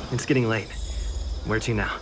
It's getting late. Where to now?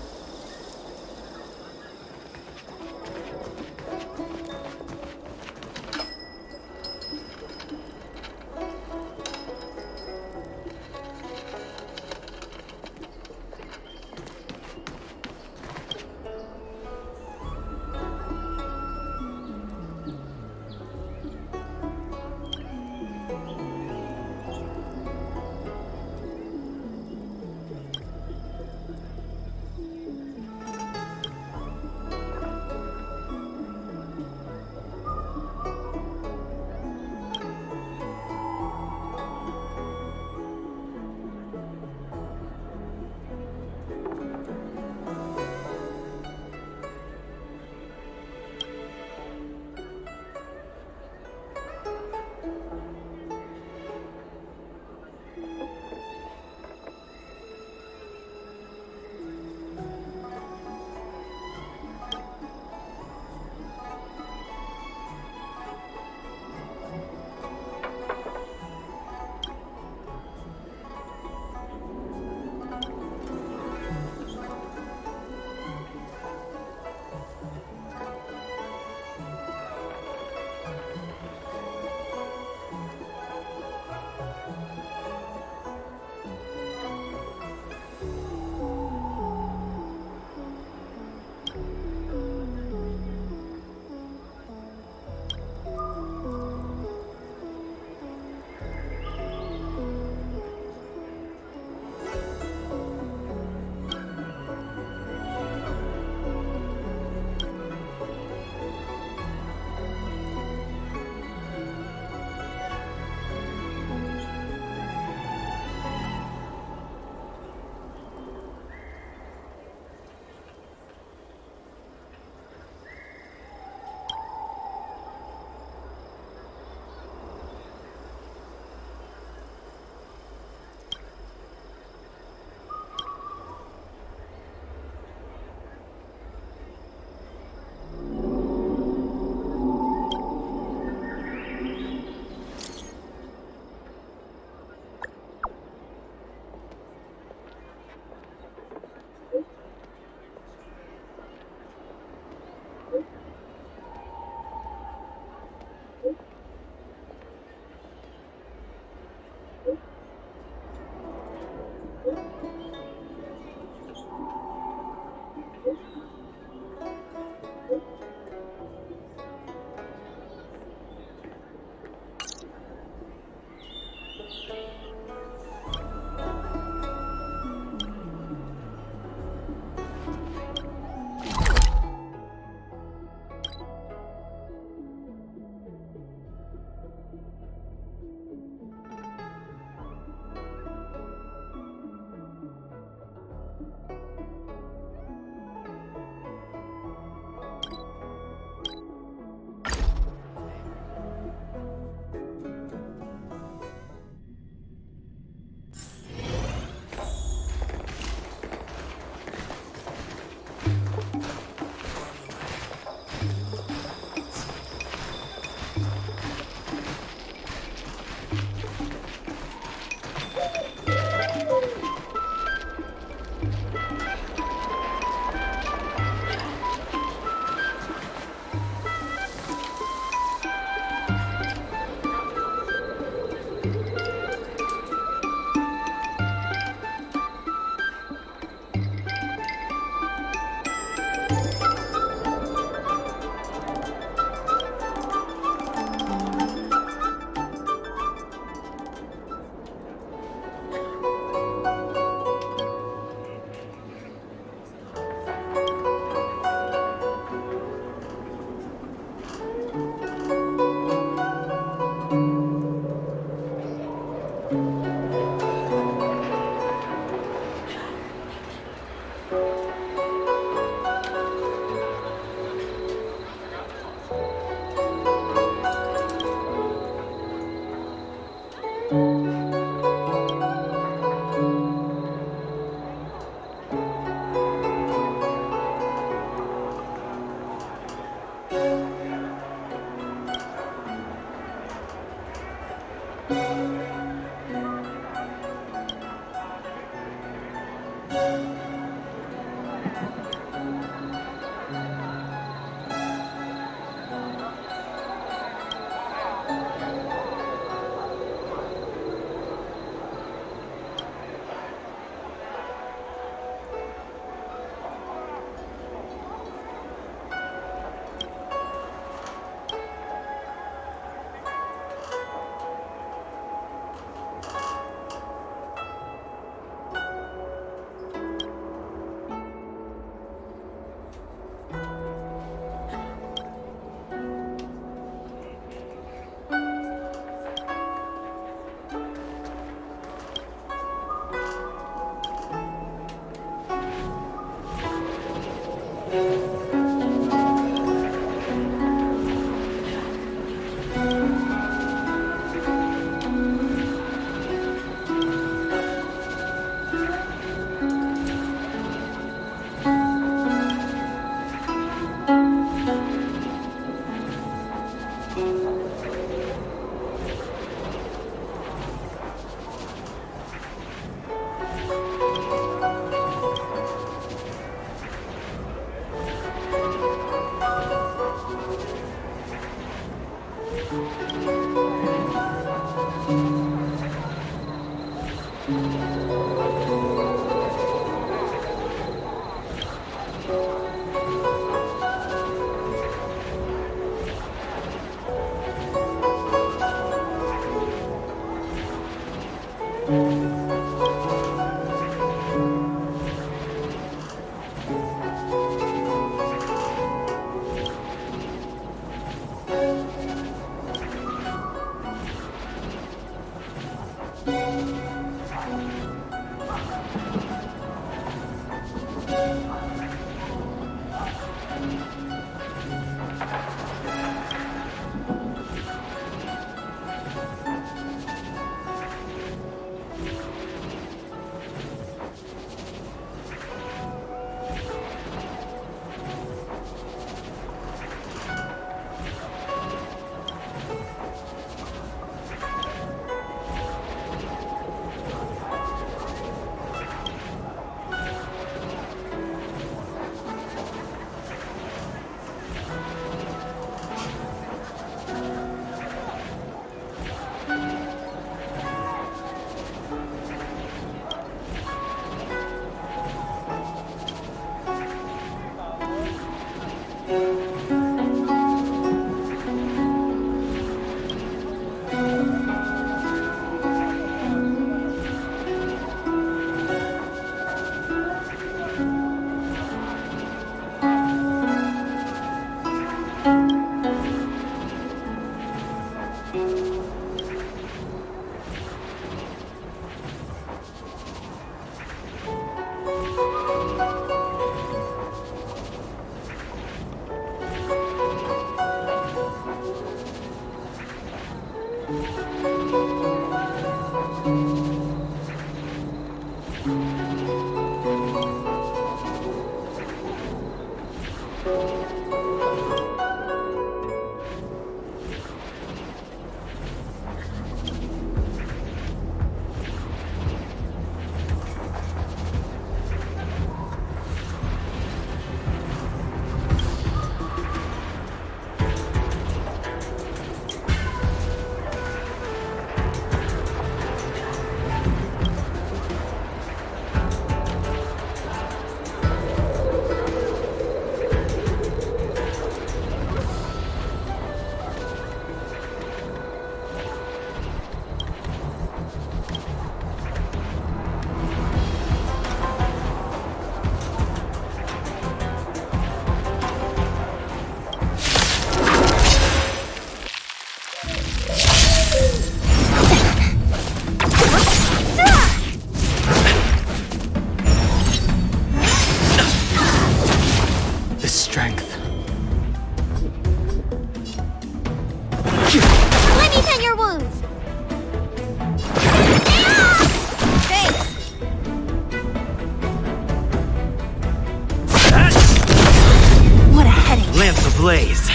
Blaze.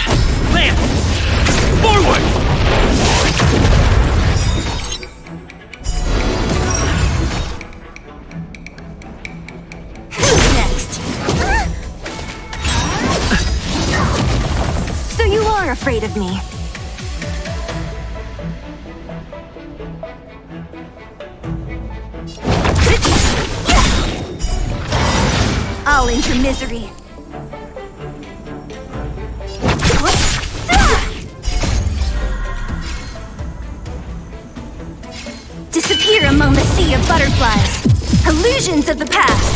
Lance! Forward! Who's next? So you are afraid of me. I'll end your misery. Disappear among the sea of butterflies. Illusions of the past.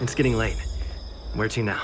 It's getting late. Where to now?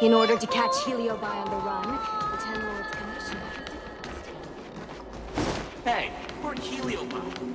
In order to catch Heliobi on the run, the Ten Lords Commission has Hey, we're Heliobot.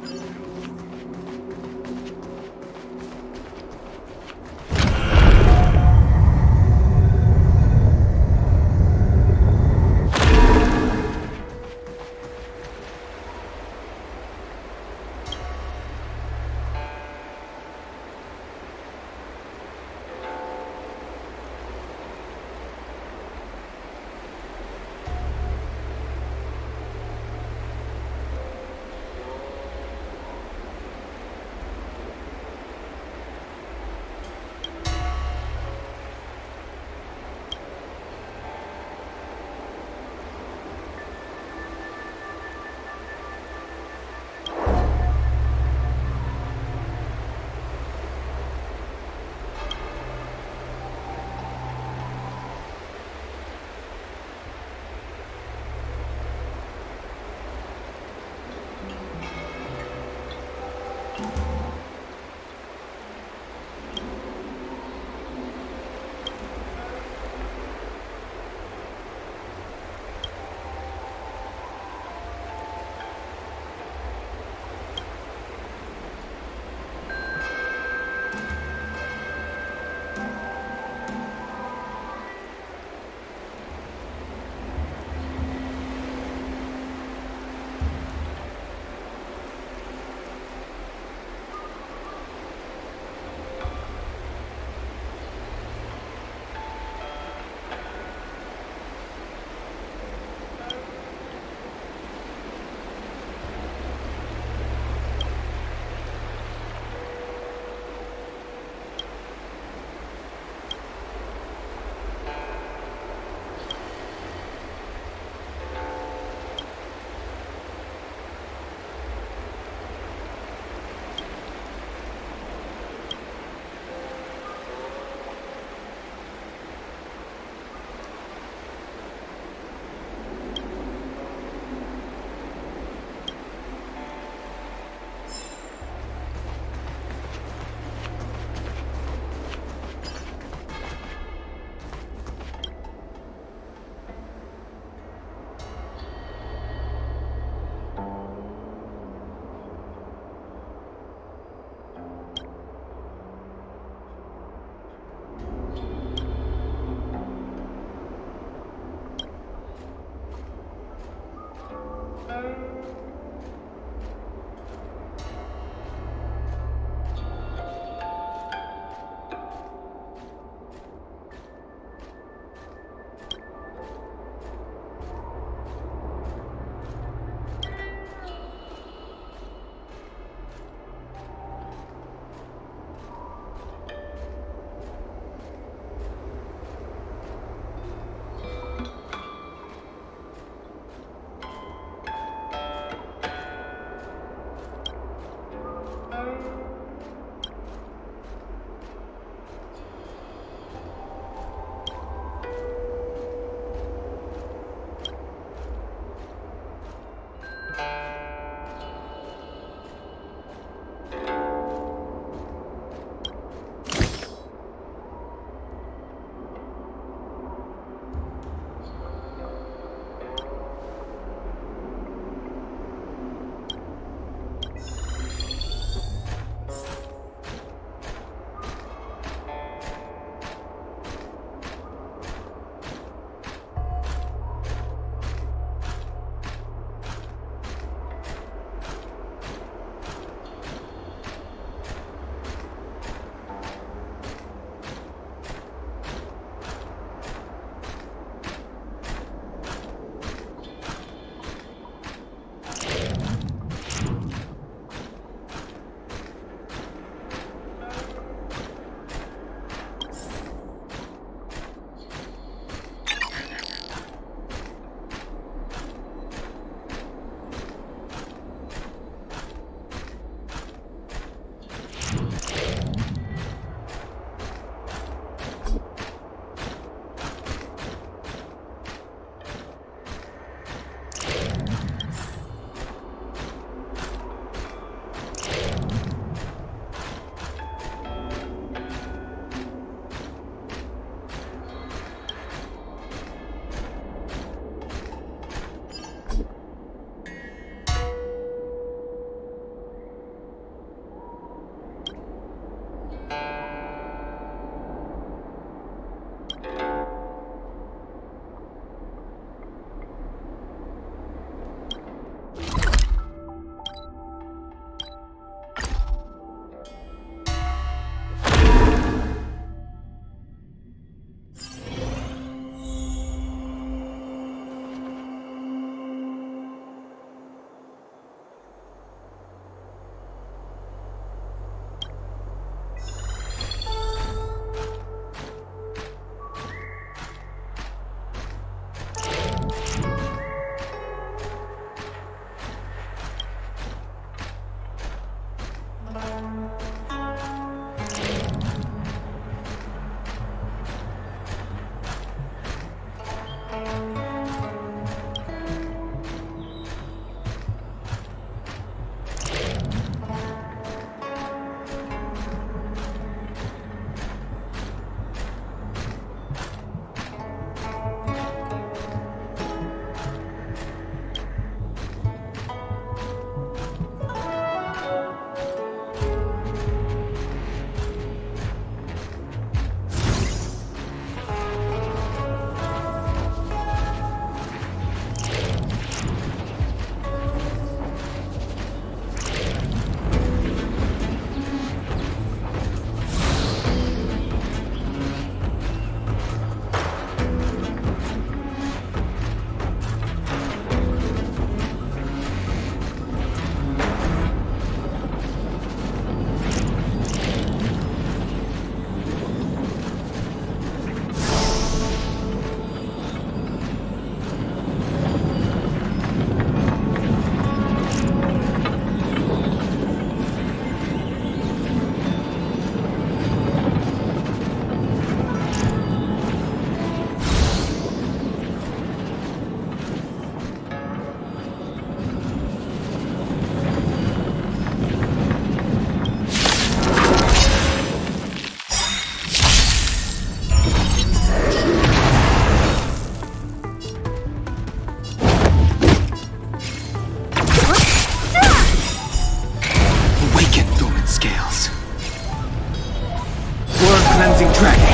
dragon.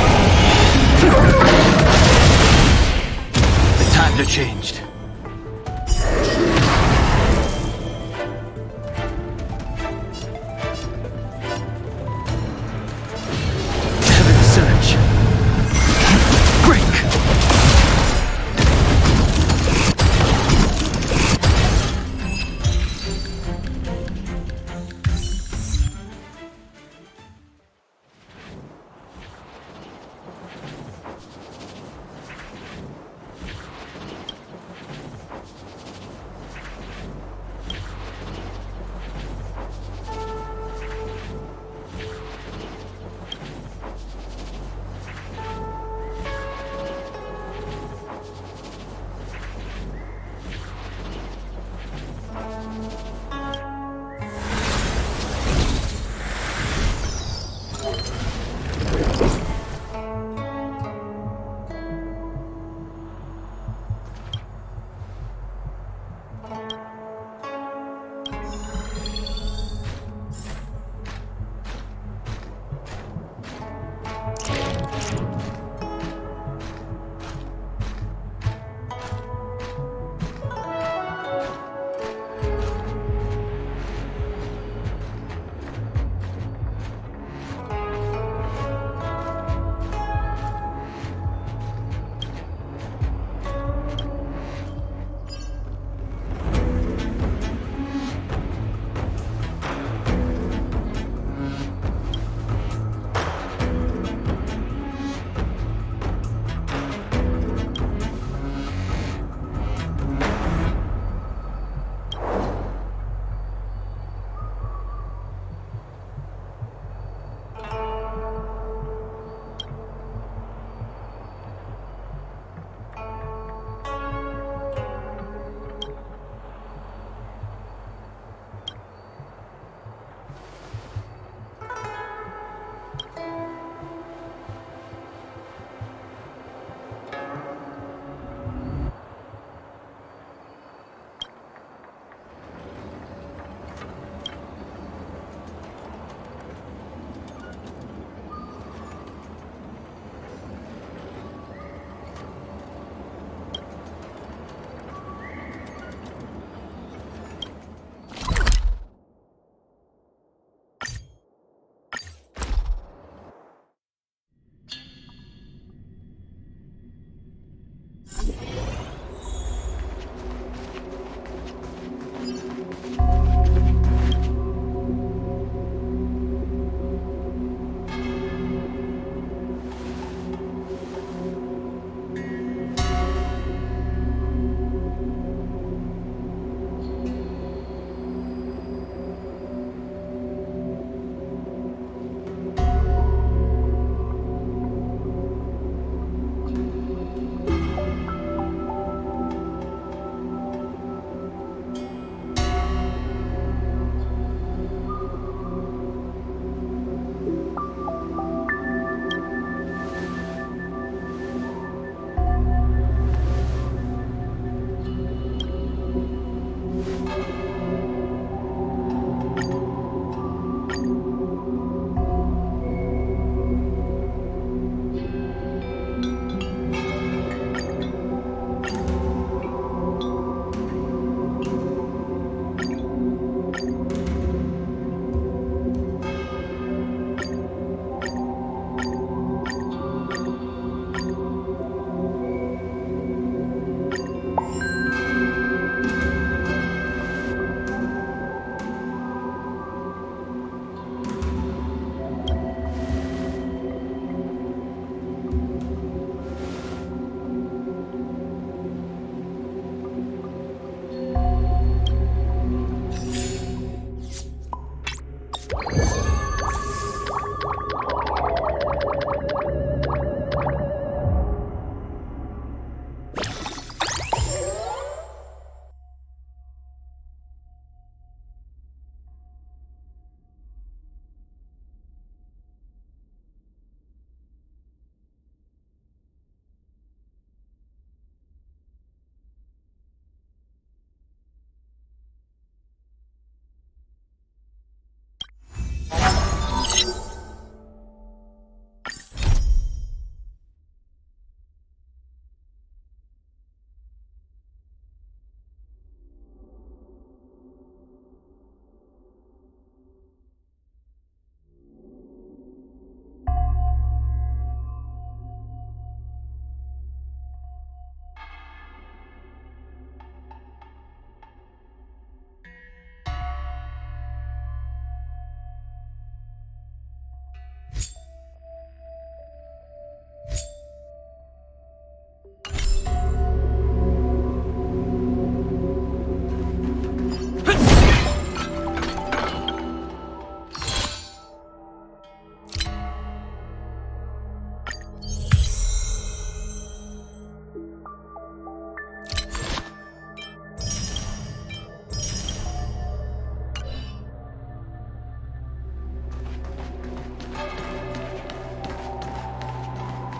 The times are changed. Heaven surge. Break.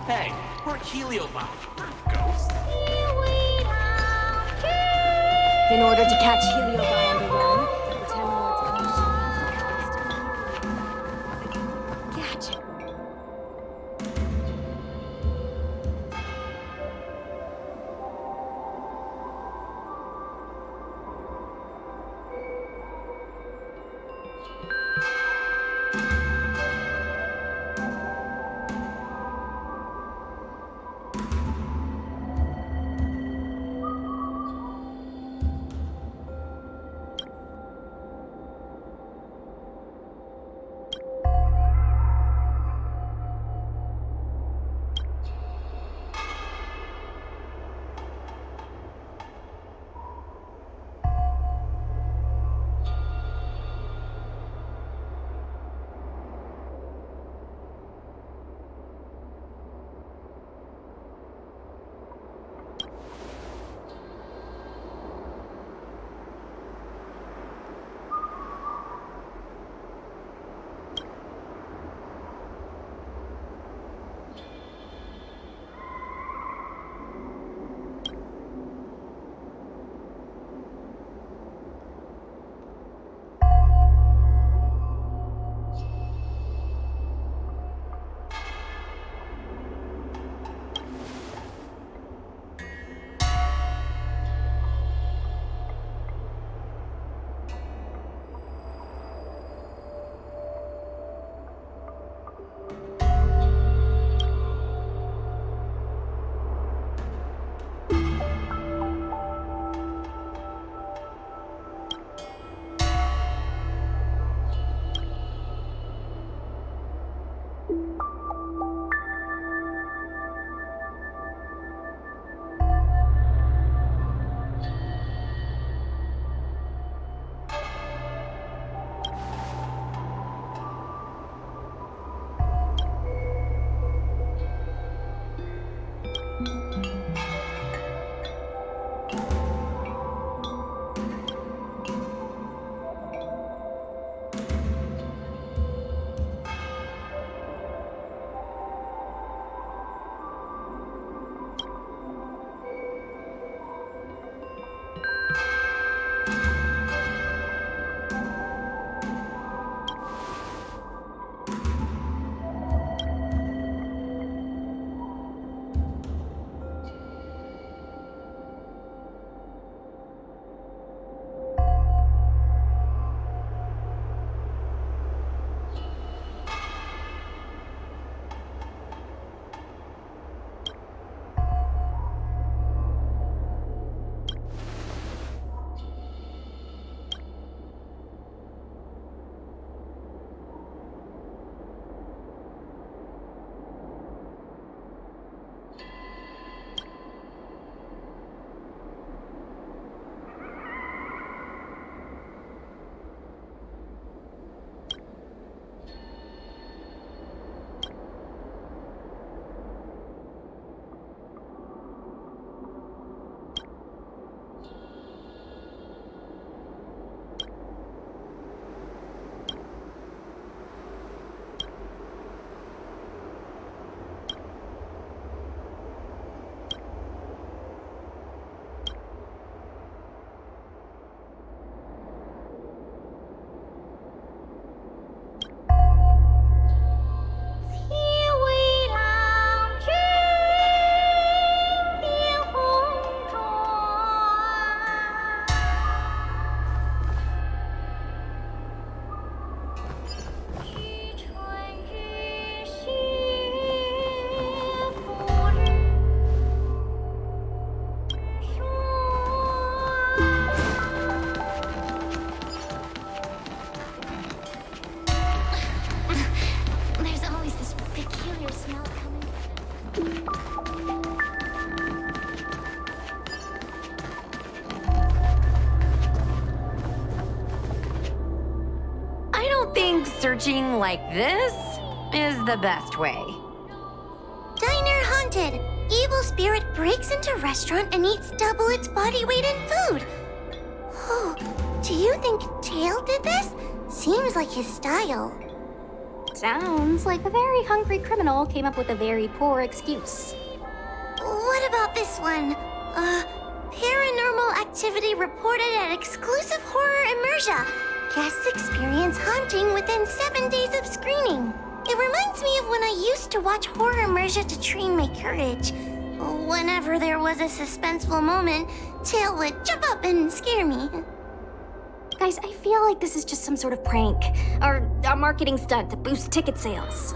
Hey, we're heliobound, not ghosts. In order to catch Heliobi on the run, the Ten Lords of Gotcha. Searching like this is the best way. Diner haunted. Evil spirit breaks into restaurant and eats double its body weight in food. Oh, do you think Tail did this? Seems like his style. Sounds like a very hungry criminal came up with a very poor excuse. What about this one? Paranormal activity reported at exclusive horror immersion. Guests experience haunting within 7 days of screening. It reminds me of when I used to watch horror immersion to train my courage. Whenever there was a suspenseful moment, Tail would jump up and scare me. Guys, I feel like this is just some sort of prank, or a marketing stunt to boost ticket sales.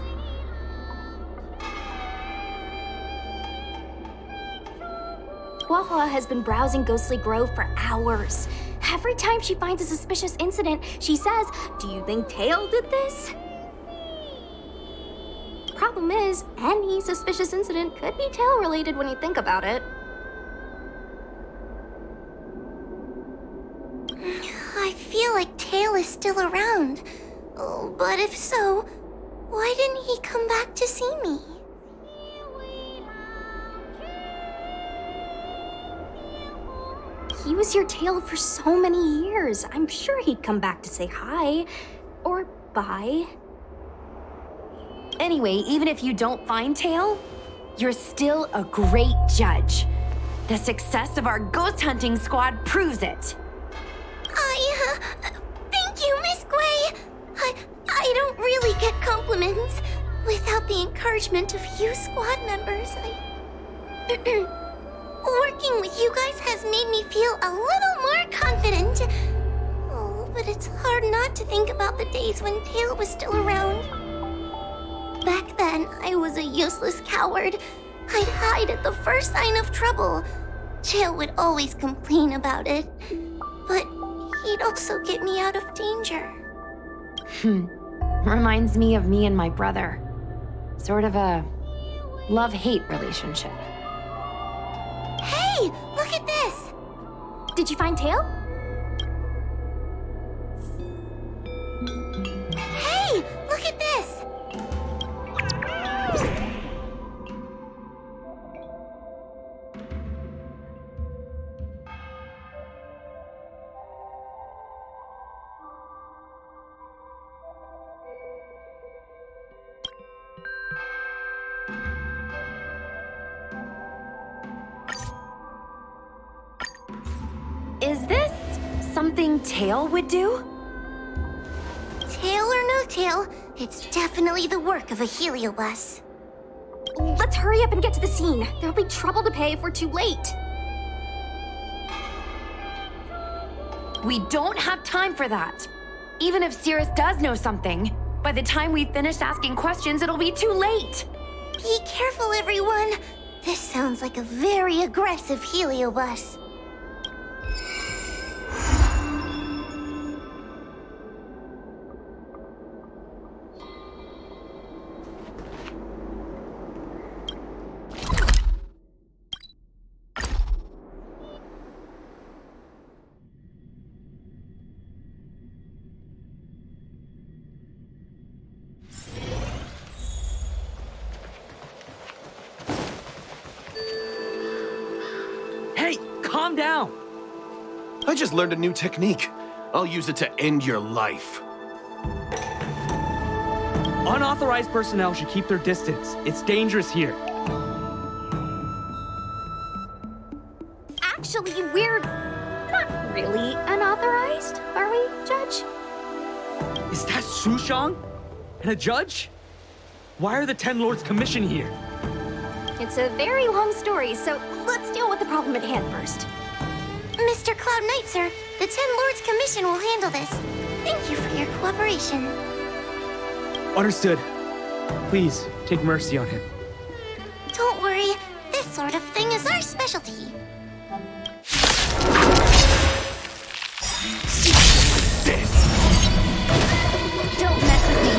Waha has been browsing Ghostly Grove for hours. Every time she finds a suspicious incident, she says, "Do you think Tail did this?" Problem is, any suspicious incident could be Tail-related when you think about it. I feel like Tail is still around. Oh, but if so, why didn't he come back to see me? He was your Tail for so many years. I'm sure he'd come back to say hi. Or bye. Anyway, even if you don't find Tail, you're still a great judge. The success of our ghost hunting squad proves it. Thank you, Miss Gui. I don't really get compliments. Without the encouragement of you squad members, working with you guys has made me feel a little more confident. Oh, but it's hard not to think about the days when Tail was still around. Back then, I was a useless coward. I'd hide at the first sign of trouble. Tail would always complain about it. But he'd also get me out of danger. Reminds me of me and my brother. Sort of a love-hate relationship. Hey, look at this! Did you find Tail? Hey, look at this! Is this something Tail would do? Tail or no tail, it's definitely the work of a heliobus. Let's hurry up and get to the scene. There'll be trouble to pay if we're too late. We don't have time for that. Even if Cirrus does know something, by the time we've finished asking questions, it'll be too late. Be careful, everyone. This sounds like a very aggressive heliobus. Calm down! I just learned a new technique. I'll use it to end your life. Unauthorized personnel should keep their distance. It's dangerous here. Actually, we're not really unauthorized, are we, Judge? Is that Sushang? And a judge? Why are the Ten Lords Commission here? It's a very long story, so let's deal with the problem at hand first. Mr. Cloud Knight, sir, the Ten Lords Commission will handle this. Thank you for your cooperation. Understood. Please, take mercy on him. Don't worry, this sort of thing is our specialty. Don't mess with me.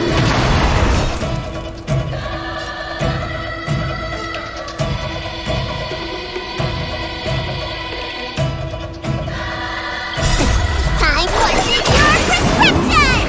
Time for your prescription!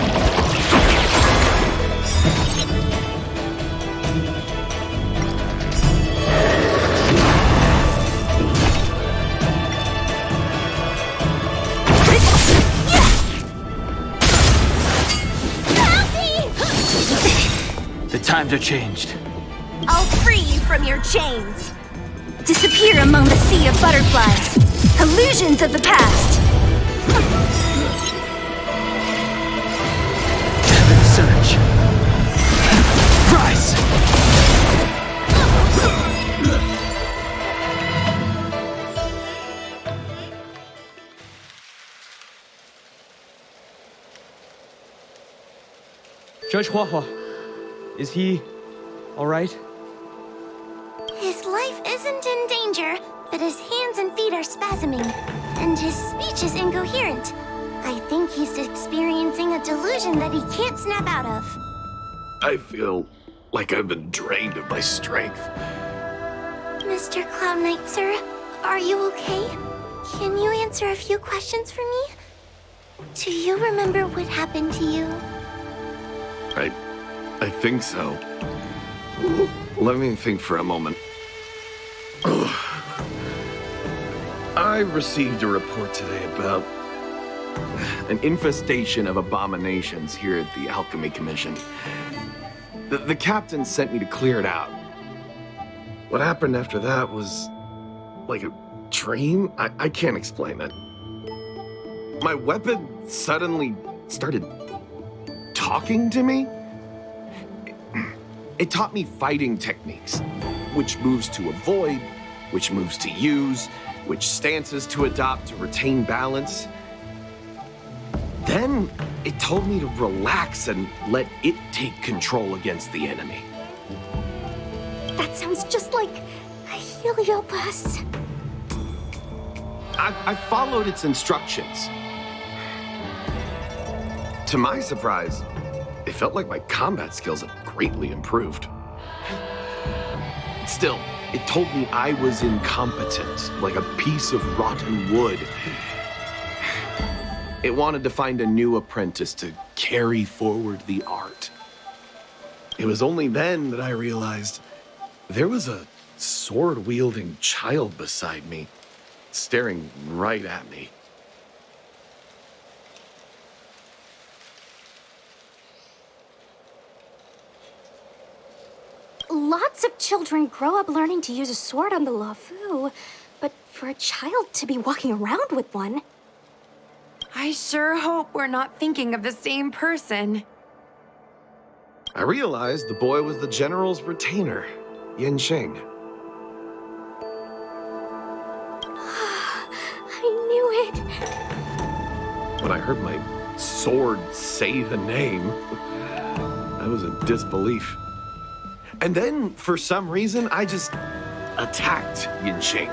times are changed. I'll free you from your chains. Disappear among the sea of butterflies. Illusions of the past. Heaven surge. Rise! Judge Huahua, is he all right? His life isn't in danger, but his hands and feet are spasming, and his speech is incoherent. I think he's experiencing a delusion that he can't snap out of. I feel like I've been drained of my strength. Mr. Cloud Knight, sir, are you okay? Can you answer a few questions for me? Do you remember what happened to you? I think so. Let me think for a moment. I received a report today about an infestation of abominations here at the Alchemy Commission. The captain sent me to clear it out. What happened after that was like a dream? I can't explain it. My weapon suddenly started talking to me. It taught me fighting techniques, which moves to avoid, which moves to use, which stances to adopt to retain balance. Then it told me to relax and let it take control against the enemy. That sounds just like a helioblast. I followed its instructions. To my surprise, it felt like my combat skills had greatly improved. Still, it told me I was incompetent, like a piece of rotten wood. It wanted to find a new apprentice to carry forward the art. It was only then that I realized there was a sword-wielding child beside me, staring right at me. Lots of children grow up learning to use a sword on the Lafu, but for a child to be walking around with one... I sure hope we're not thinking of the same person. I realized the boy was the general's retainer, Yanqing. I knew it. When I heard my sword say the name, I was in disbelief. And then, for some reason, I just attacked Yanqing.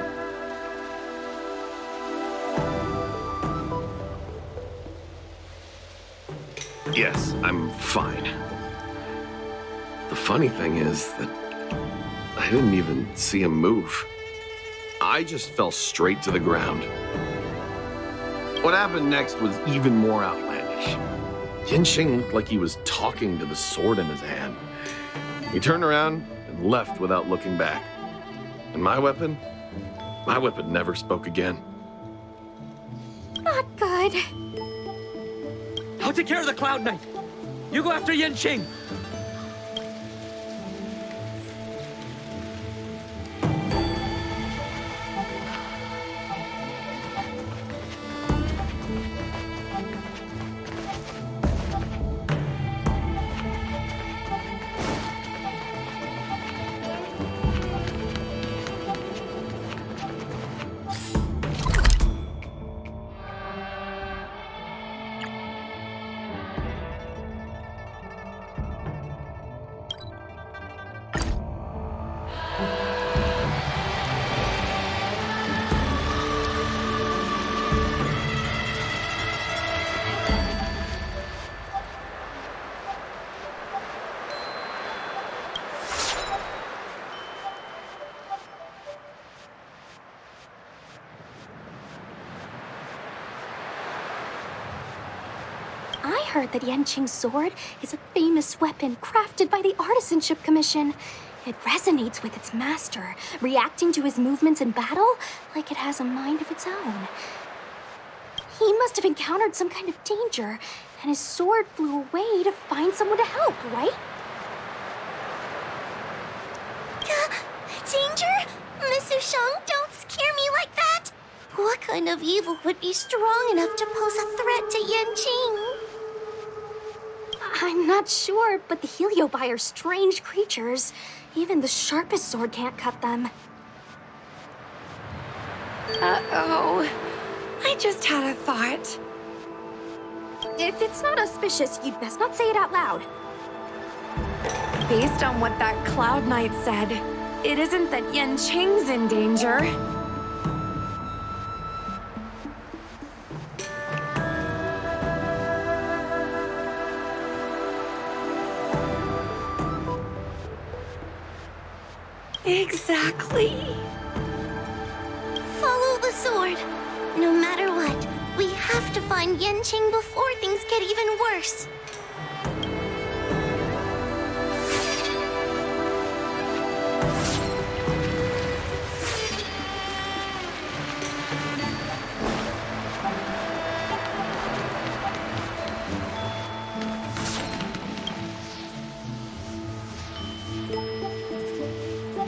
Yes, I'm fine. The funny thing is that I didn't even see him move. I just fell straight to the ground. What happened next was even more outlandish. Yanqing looked like he was talking to the sword in his hand. He turned around and left without looking back. And my weapon never spoke again. Not good. I'll take care of the Cloud Knight. You go after Yanqing. I heard that Yanqing's sword is a famous weapon crafted by the Artisanship Commission. It resonates with its master, reacting to his movements in battle like it has a mind of its own. He must have encountered some kind of danger, and his sword flew away to find someone to help, right? kind of evil would be strong enough to pose a threat to Yanqing? I'm not sure, but the Heliobi are strange creatures. Even the sharpest sword can't cut them. Uh-oh. I just had a thought. If it's not auspicious, you'd best not say it out loud. Based on what that Cloud Knight said, it isn't that Yanqing's in danger. Exactly. Follow the sword. No matter what, we have to find Yanqing before things get even worse.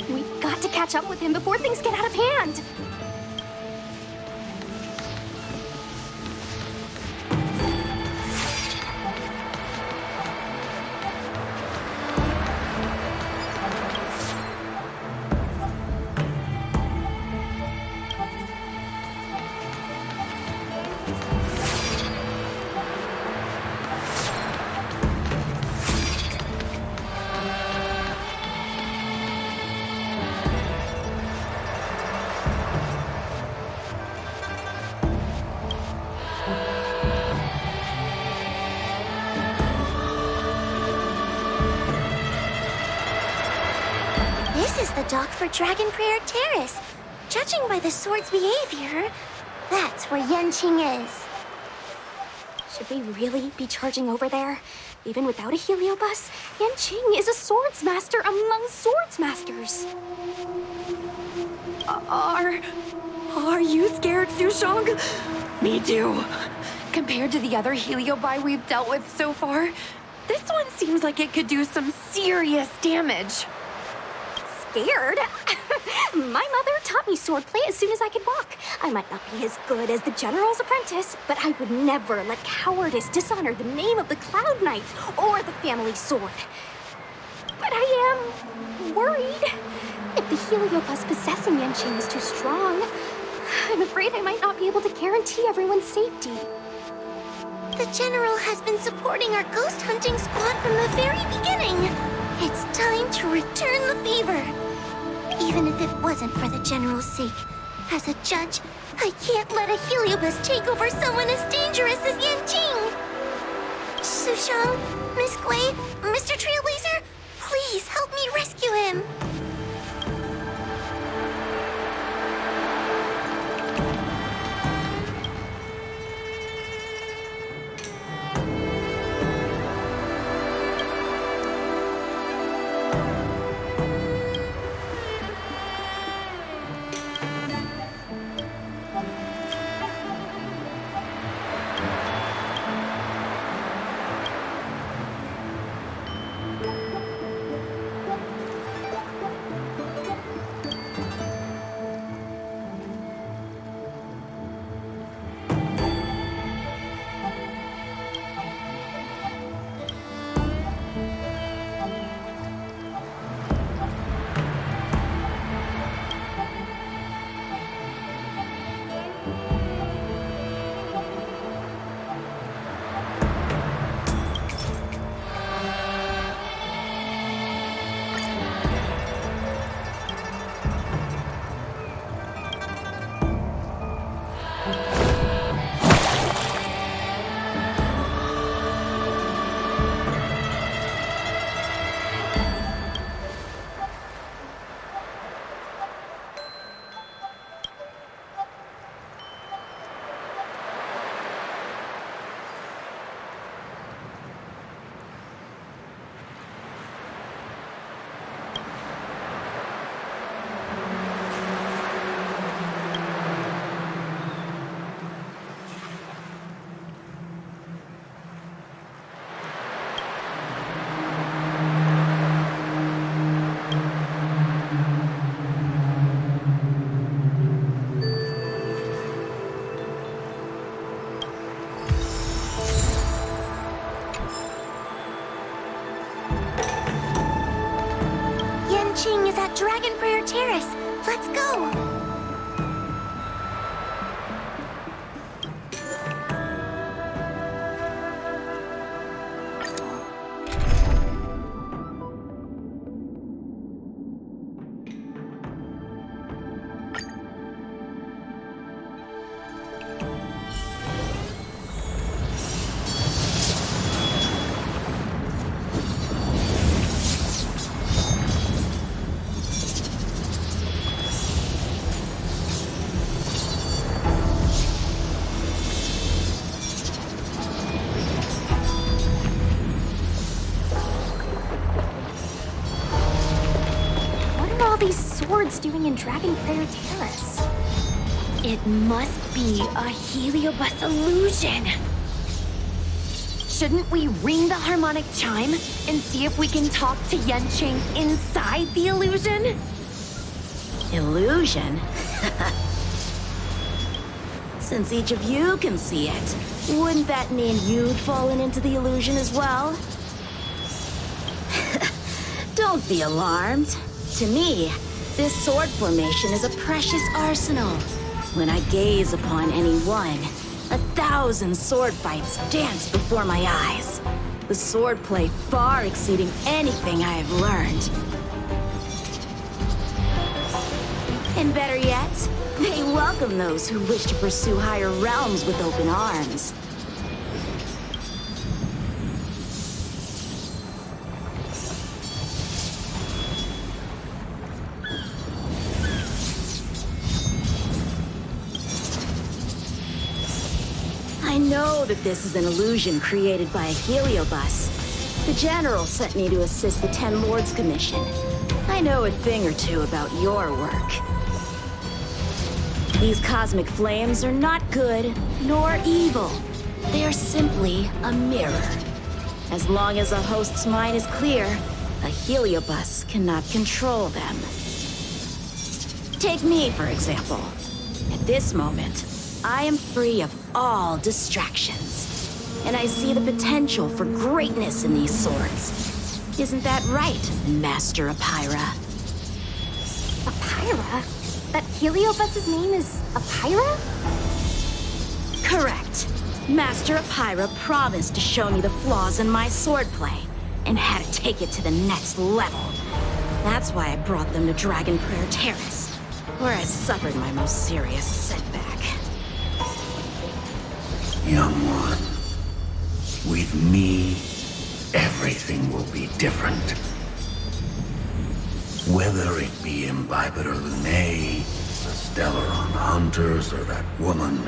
We've got to catch up with him before things get out of hand. This is the dock for Dragon Prayer Terrace. Judging by the sword's behavior, that's where Yanqing is. Should we really be charging over there? Even without a heliobus, Yanqing is a swords master among swords masters. Are you scared, Sushong? Me too. Compared to the other Heliobi we've dealt with so far, this one seems like it could do some serious damage. Scared? My mother taught me swordplay as soon as I could walk. I might not be as good as the General's apprentice, but I would never let cowardice dishonor the name of the Cloud Knights or the family sword. But I am worried. If the heliobus possessing Yanqing is too strong, I'm afraid I might not be able to guarantee everyone's safety. The General has been supporting our ghost hunting squad from the very beginning. It's time to return the favor. Even if it wasn't for the General's sake, as a judge, I can't let a heliobus take over someone as dangerous as Yanqing. Sushang, Miss Gui, Mr. Trailblazer, please help me rescue him. Dragon Prayer Terrace. Let's go. These swords doing in Dragon Prayer Terrace? It must be a Heliobus illusion. Shouldn't we ring the harmonic chime and see if we can talk to Yanqing inside the illusion? Illusion? Since each of you can see it, wouldn't that mean you'd fallen into the illusion as well? Don't be alarmed. To me, this sword formation is a precious arsenal. When I gaze upon any one, 1,000 sword fights dance before my eyes. The swordplay far exceeding anything I have learned. And better yet, they welcome those who wish to pursue higher realms with open arms. I know that this is an illusion created by a Heliobus. The General sent me to assist the Ten Lords Commission. I know a thing or two about your work. These cosmic flames are not good nor evil. They are simply a mirror. As long as a host's mind is clear, a Heliobus cannot control them. Take me, for example. At this moment, I am free of all distractions, and I see the potential for greatness in these swords. Isn't that right, Master Apira? Apira? That Heliobus's name is Apira? Correct. Master Apira promised to show me the flaws in my swordplay, and had to take it to the next level. That's why I brought them to Dragon Prayer Terrace, where I suffered my most serious setback. Young one, with me, everything will be different. Whether it be Imbibitor Lunae, the Stellaron Hunters, or that woman,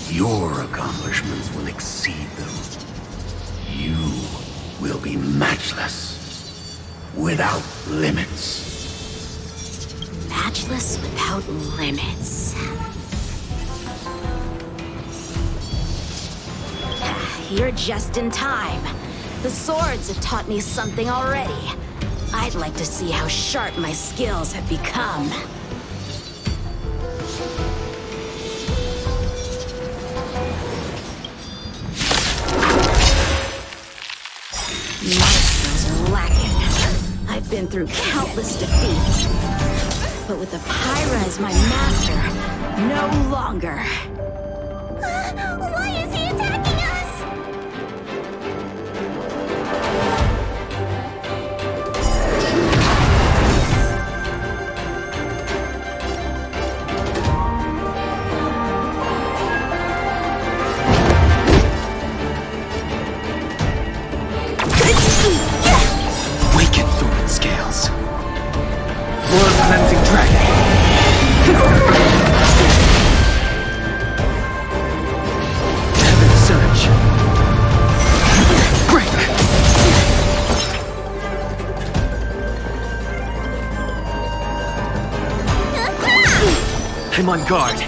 your accomplishments will exceed them. You will be matchless, without limits. Matchless without limits. You're just in time. The swords have taught me something already. I'd like to see how sharp my skills have become. My skills are lacking. I've been through countless defeats. But with Apira as my master, no longer. Why is he attacking us? Wicked thorn scales. Blood cleansing dragon. Heaven surge. Break. I'm on guard.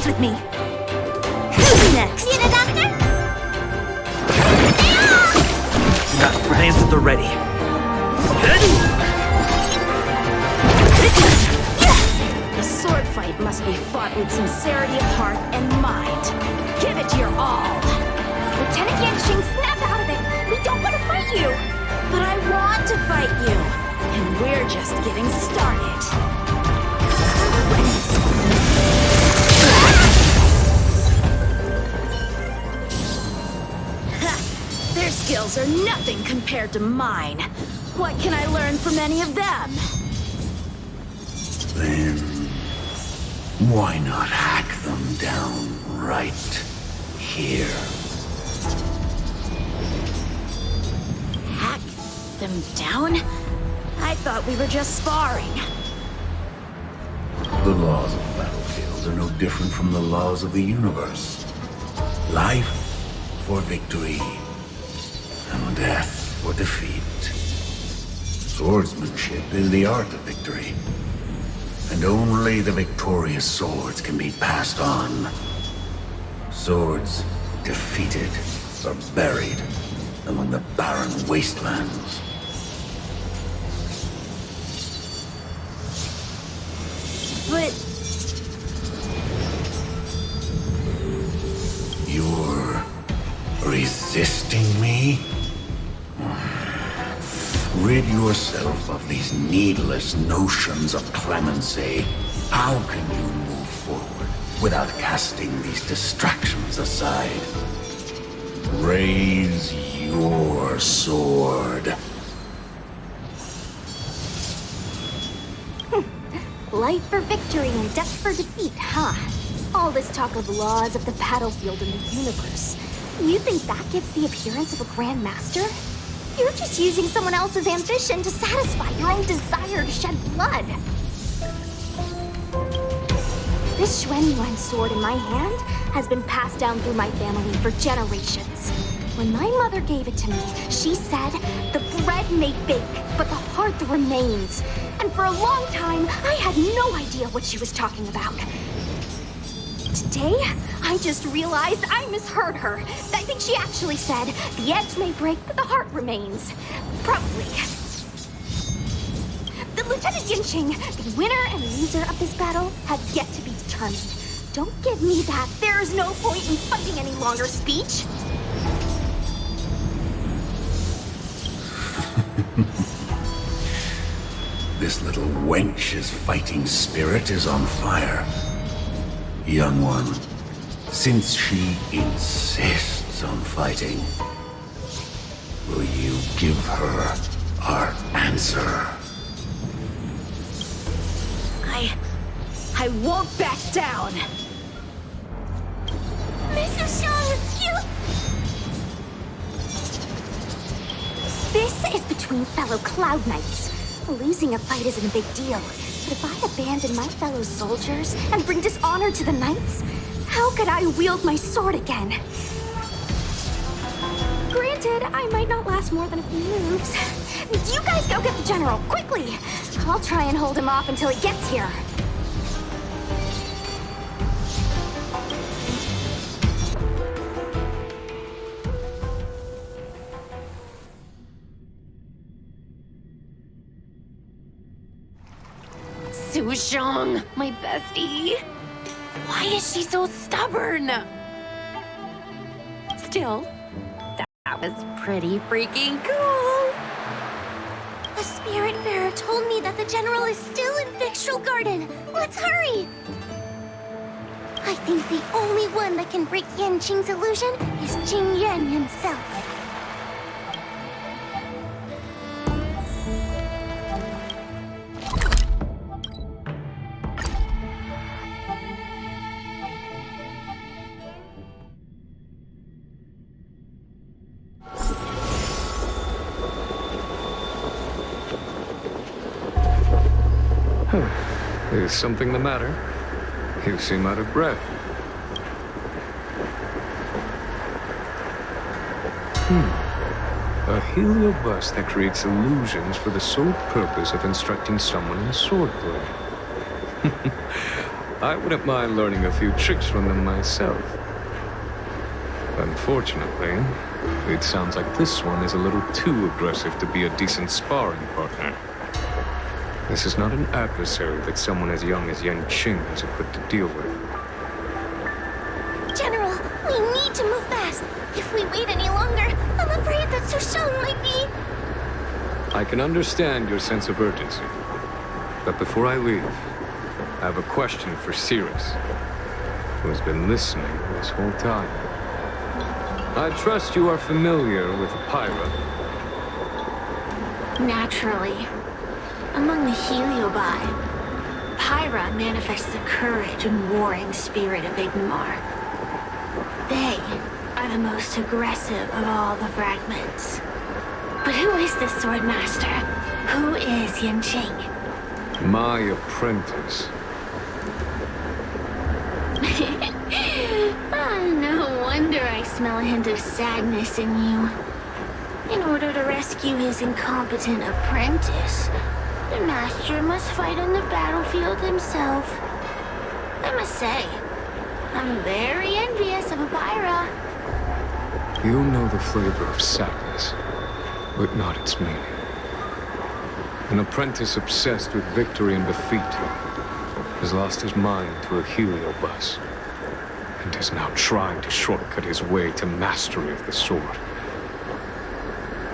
with me. Who's next? Need a doctor? Got hands at the ready. The sword fight must be fought with sincerity of heart and mind. Give it your all. Lieutenant Yanqing, snap out of it! We don't want to fight you! But I want to fight you, and we're just getting started. Ha! Their skills are nothing compared to mine. What can I learn from any of them? Then why not hack them down right here? Hack them down? I thought we were just sparring. The laws of the battlefield are no different from the laws of the universe. Life for victory, and death for defeat. Swordsmanship is the art of victory, and only the victorious swords can be passed on. Swords defeated are buried among the barren wastelands. But You're resisting me? Rid yourself of these needless notions of clemency. How can you move forward without casting these distractions aside? Raise your sword. Life for victory and death for defeat, huh? All this talk of laws of the battlefield and the universe. You think that gives the appearance of a Grand Master? You're just using someone else's ambition to satisfy your own desire to shed blood. This Xuanyuan sword in my hand has been passed down through my family for generations. When my mother gave it to me, she said, the bread may bake, but the heart remains. And for a long time, I had no idea what she was talking about. Today, I just realized I misheard her. I think she actually said, the edge may break, but the heart remains. Probably. The Lieutenant Yanqing, the winner and loser of this battle, have yet to be determined. Don't give me that there is no point in fighting any longer speech. This little wench's fighting spirit is on fire. Young one, since she insists on fighting, will you give her our answer? I won't back down. Mrs. Shang, you... This is between fellow Cloud Knights. Losing a fight isn't a big deal. But if I abandon my fellow soldiers and bring dishonor to the Knights, how could I wield my sword again? Granted, I might not last more than a few moves. You guys go get the General, quickly! I'll try and hold him off until he gets here. Sushong, my bestie. Why is she so stubborn? Still, that was pretty freaking cool. The spirit bearer told me that the general is still in Victual Garden. Let's hurry! I think the only one that can break Yanqing's illusion is Jing Yuan himself. Is something the matter? You seem out of breath. A heliobus that creates illusions for the sole purpose of instructing someone in swordplay. I wouldn't mind learning a few tricks from them myself. Unfortunately, it sounds like this one is a little too aggressive to be a decent sparring partner. This is not an adversary that someone as young as Yanqing is equipped to deal with. General, we need to move fast. If we wait any longer, I'm afraid that Sushang might be... I can understand your sense of urgency. But before I leave, I have a question for Cirrus, who has been listening this whole time. I trust you are familiar with Pyra. Naturally. Among the Heliobi, Pyra manifests the courage and warring spirit of Igmar. They are the most aggressive of all the fragments. But who is this Swordmaster? Who is Yanqing? My apprentice. No wonder I smell a hint of sadness in you. In order to rescue his incompetent apprentice, the master must fight on the battlefield himself. I must say, I'm very envious of Pyra. You know the flavor of sadness, but not its meaning. An apprentice obsessed with victory and defeat has lost his mind to a heliobus, and is now trying to shortcut his way to mastery of the sword.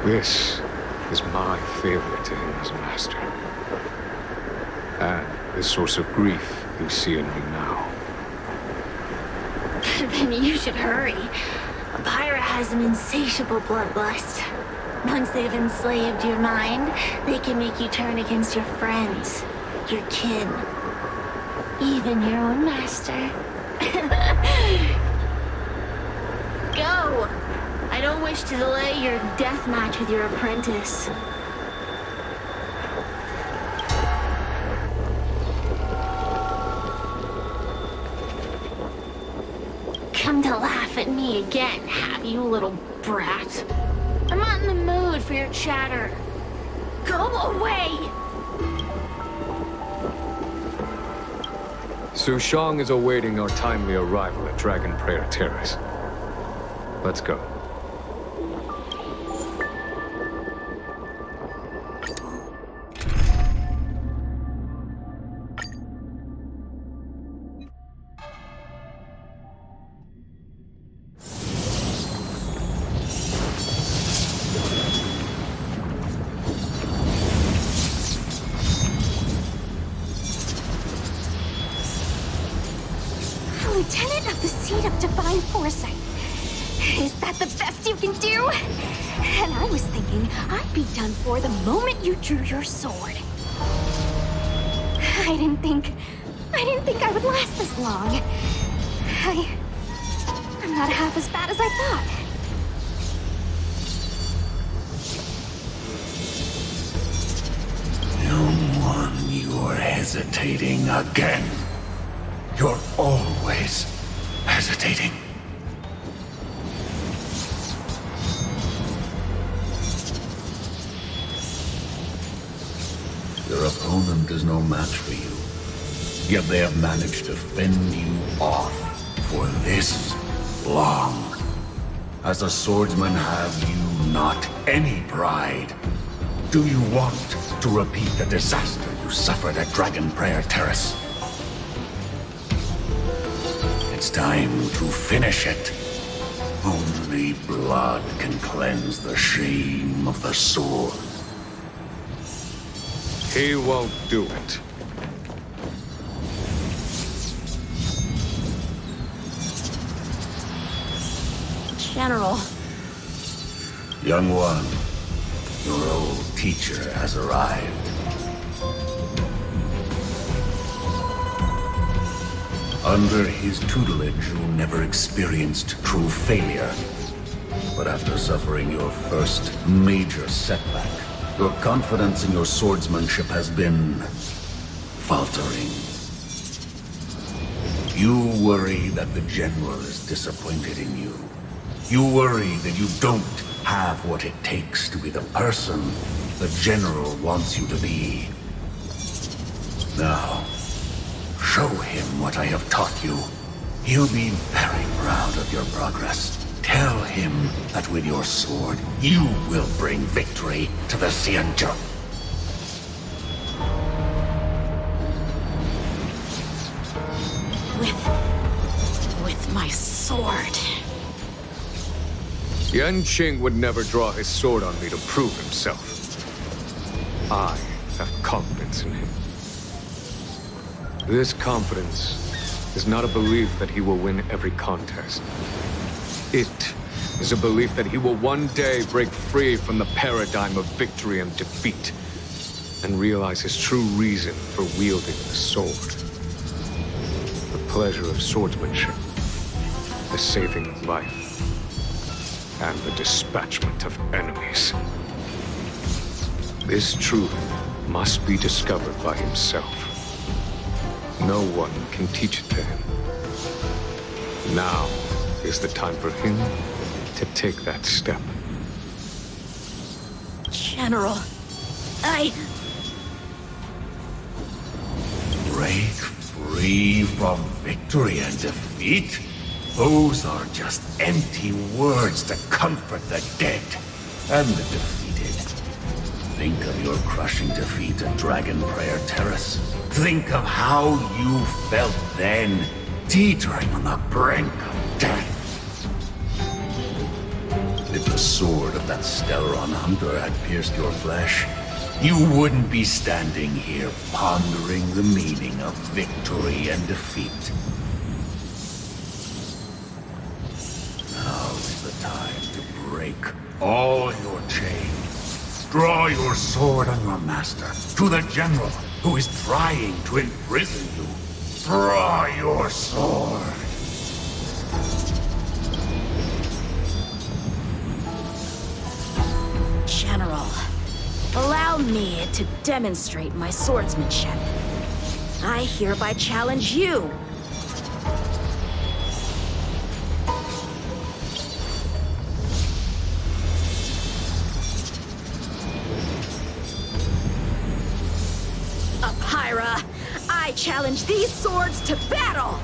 This is my failure to him as a master. And the source of grief you see in me now. Then you should hurry. Pyra has an insatiable bloodlust. Once they've enslaved your mind, they can make you turn against your friends, your kin, even your own master. Go! I don't wish to delay your death match with your apprentice. Come to laugh at me again, have you, little brat? I'm not in the mood for your chatter. Go away! Sushang is awaiting our timely arrival at Dragon Prayer Terrace. Let's go. Lieutenant of the Seat of Divine Foresight. Is that the best you can do? And I was thinking I'd be done for the moment you drew your sword. I didn't think I would last this long. I'm not half as bad as I thought. Young one, you're hesitating again. You're always hesitating. Your opponent is no match for you, yet they have managed to fend you off for this long. As a swordsman, have you not any pride? Do you want to repeat the disaster you suffered at Dragon Prayer Terrace? It's time to finish it. Only blood can cleanse the shame of the sword. He won't do it. General. Young one, your old teacher has arrived. Under his tutelage, you never experienced true failure. But after suffering your first major setback, your confidence in your swordsmanship has been faltering. You worry that the general is disappointed in you. You worry that you don't have what it takes to be the person the general wants you to be. Now, show him him what I have taught you. He'll be very proud of your progress. Tell him that with your sword, you will bring victory to the Xianzhou. With my sword. Yanqing would never draw his sword on me to prove himself. I have confidence in him. This confidence is not a belief that he will win every contest. It is a belief that he will one day break free from the paradigm of victory and defeat, and realize his true reason for wielding the sword. The pleasure of swordsmanship, the saving of life, and the dispatchment of enemies. This truth must be discovered by himself. No one can teach it to him. Now is the time for him to take that step. General, Break free from victory and defeat? Those are just empty words to comfort the dead and the defeated. Think of your crushing defeat at Dragon Prayer Terrace. Think of how you felt then, teetering on the brink of death. If the sword of that Stellaron hunter had pierced your flesh, you wouldn't be standing here pondering the meaning of victory and defeat. Now's the time to break all your chains. Draw your sword on your master, to the general who is trying to imprison you. Draw your sword. General, allow me to demonstrate my swordsmanship. I hereby challenge you. Apira, I challenge these swords to battle!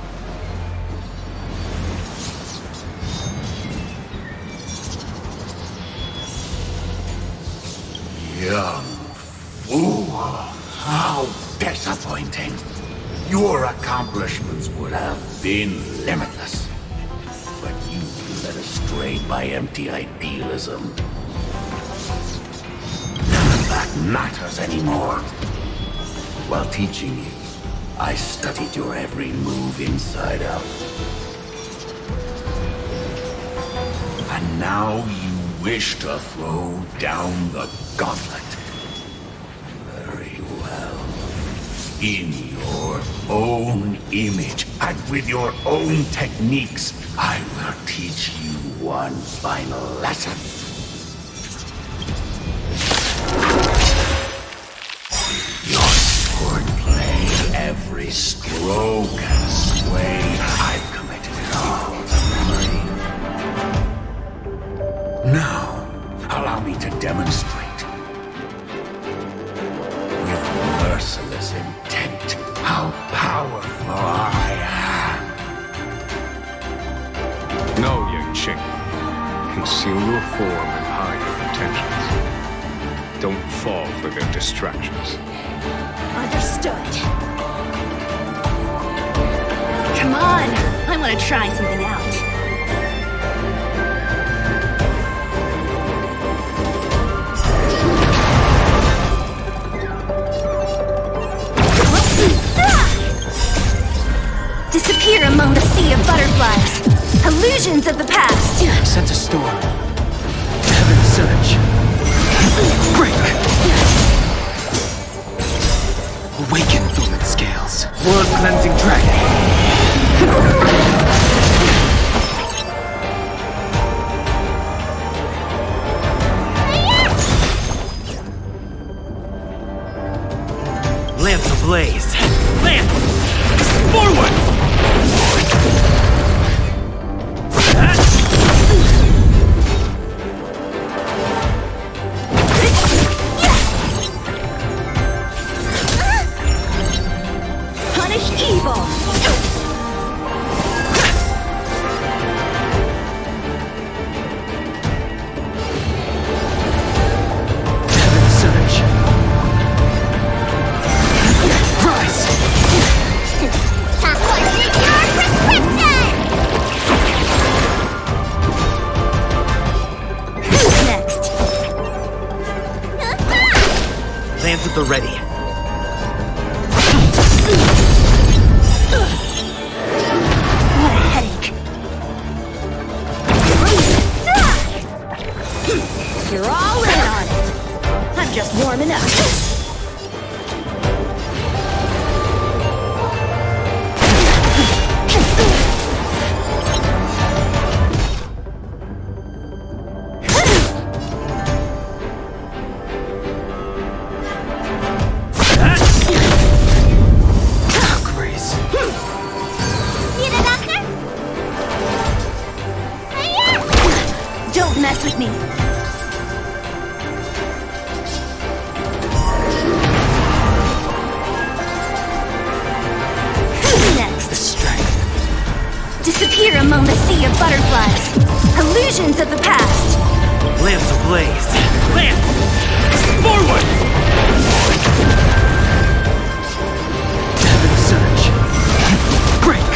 Young fool, how disappointing. Your accomplishments would have been limitless. But you've been led astray by empty idealism. None of that matters anymore. While teaching you, I studied your every move inside out. And now you wish to throw down the gauntlet. Very well. In your own image and with your own techniques, I will teach you one final lesson. Your swordplay, every stroke and sway, I've committed it all to memory. Now, allow me to demonstrate. With merciless intent, how powerful I am. No, Yanqing. Conceal your form and hide your intentions. Don't fall for their distractions. Understood. Come on, I want to try something out. Disappear among the sea of butterflies. Illusions of the past. Sense a storm. Heaven surge. Break! Awaken fluid scales. World cleansing dragon. Lance ablaze. Lance! Forward! Punish evil! at the ready. What a headache. You're all in on it. I'm just warming up. Grace. Need a doctor? Hiya! Don't mess with me. Who's next? The strength. Disappear among the sea of butterflies. Illusions of the past. Lamps ablaze. Lamp! Forward! Heaven surge. Break!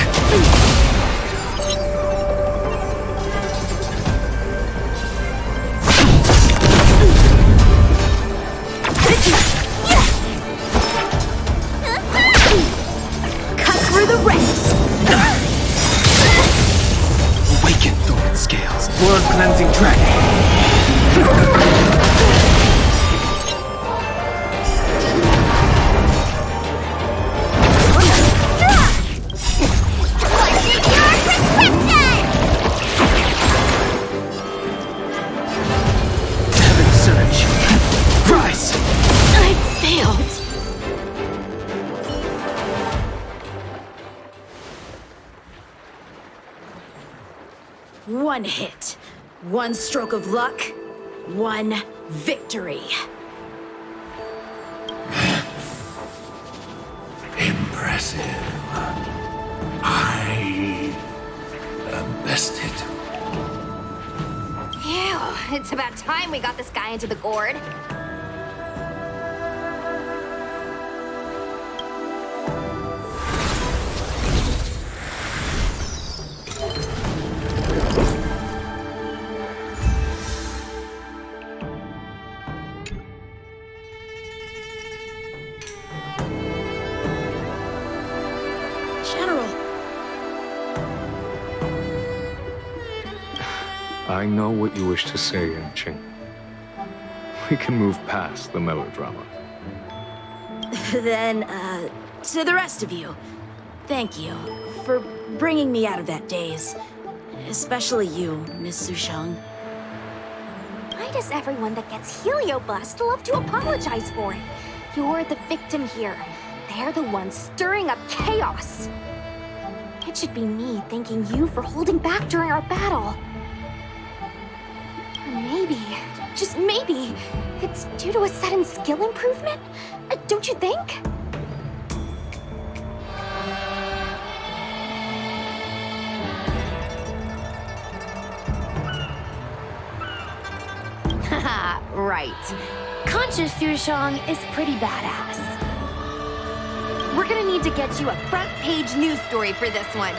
Cut through the ranks. Awaken thorn scales. Blood cleansing dragon. Heaven surge. Rise! I failed. One hit, one stroke of luck, one victory. Impressive. I am bested. Ew, it's about time we got this guy into the gourd. General, I know what you wish to say, Yanqing. We can move past the melodrama. then, to the rest of you, thank you for bringing me out of that daze. Especially you, Miss Sushang. Why does everyone that gets heliobust love to apologize for it? You're the victim here. They're the ones stirring up chaos. It should be me thanking you for holding back during our battle. Or maybe, just maybe, it's due to a sudden skill improvement? Don't you think? Haha, right. Conscious Sushang is pretty badass. We're gonna need to get you a front-page news story for this one.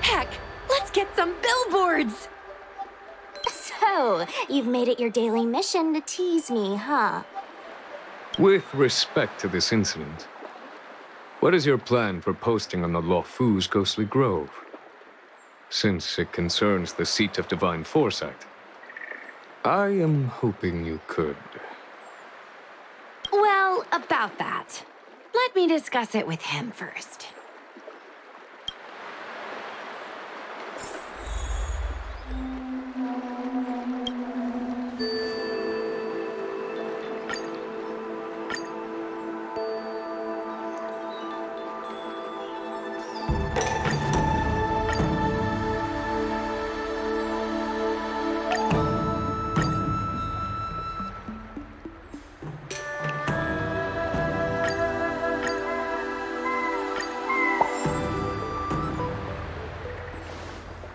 Heck, let's get some billboards. So, you've made it your daily mission to tease me, huh? With respect to this incident, what is your plan for posting on the Luofu's Ghostly Grove? Since it concerns the seat of divine foresight, I am hoping you could. Well, about that. Let me discuss it with him first.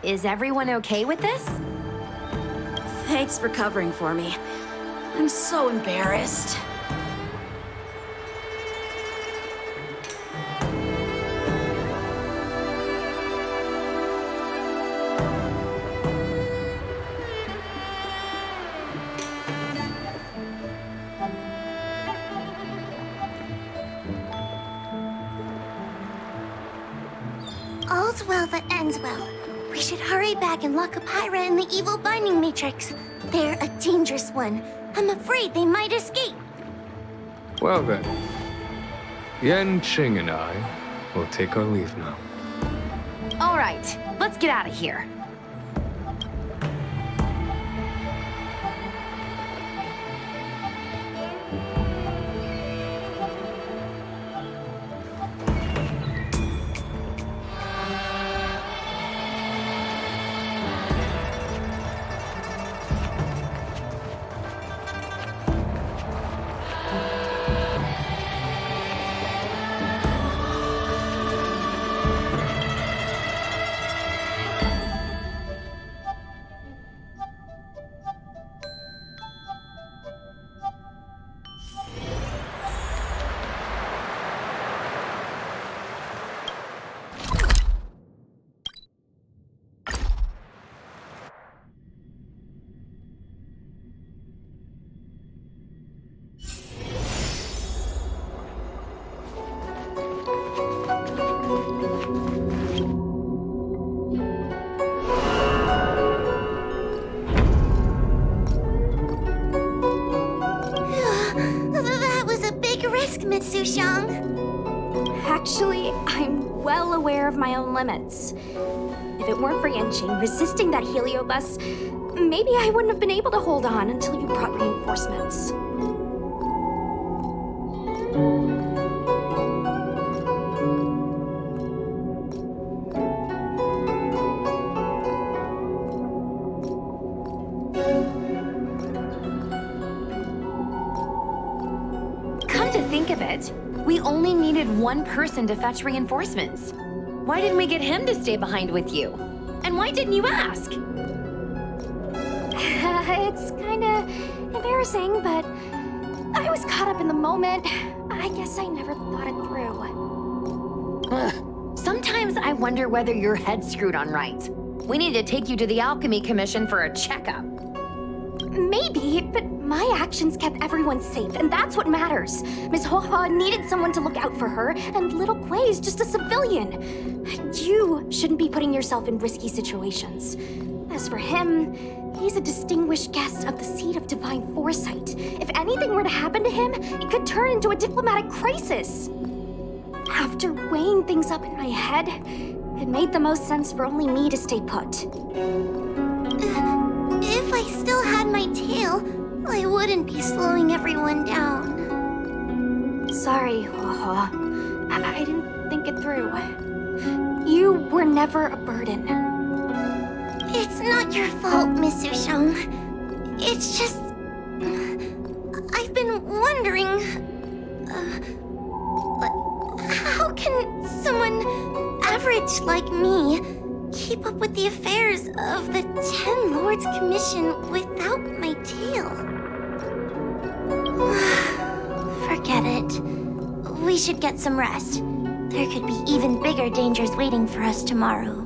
Is everyone okay with this? Thanks for covering for me. I'm so embarrassed. All's well that ends well. We should hurry back and lock Pyra in the evil binding matrix. They're a dangerous one. I'm afraid they might escape. Well then, Yanqing and I will take our leave now. All right, let's get out of here. That was a big risk, Miss Sushang. Actually, I'm well aware of my own limits. If it weren't for Yanqing resisting that heliobus, maybe I wouldn't have been able to hold on until you brought reinforcements. Come to think of it, we only needed one person to fetch reinforcements. Why didn't we get him to stay behind with you? And why didn't you ask? It's kinda embarrassing, but I was caught up in the moment. I guess I never thought it through. Sometimes I wonder whether your head's screwed on right. We need to take you to the Alchemy Commission for a checkup. Maybe, but my actions kept everyone safe, and that's what matters. Miss Hoa needed someone to look out for her, and little Kuei's just a civilian. You shouldn't be putting yourself in risky situations. As for him, he's a distinguished guest of the Seat of Divine Foresight. If anything were to happen to him, it could turn into a diplomatic crisis. After weighing things up in my head, it made the most sense for only me to stay put. If I still had my tail, I wouldn't be slowing everyone down. Sorry, Hoa. I didn't think it through. You were never a burden. It's not your fault, Miss Sushang. It's just... I've been wondering... how can someone average like me keep up with the affairs of the 10 Lords Commission without my tail? Forget it. We should get some rest. There could be even bigger dangers waiting for us tomorrow.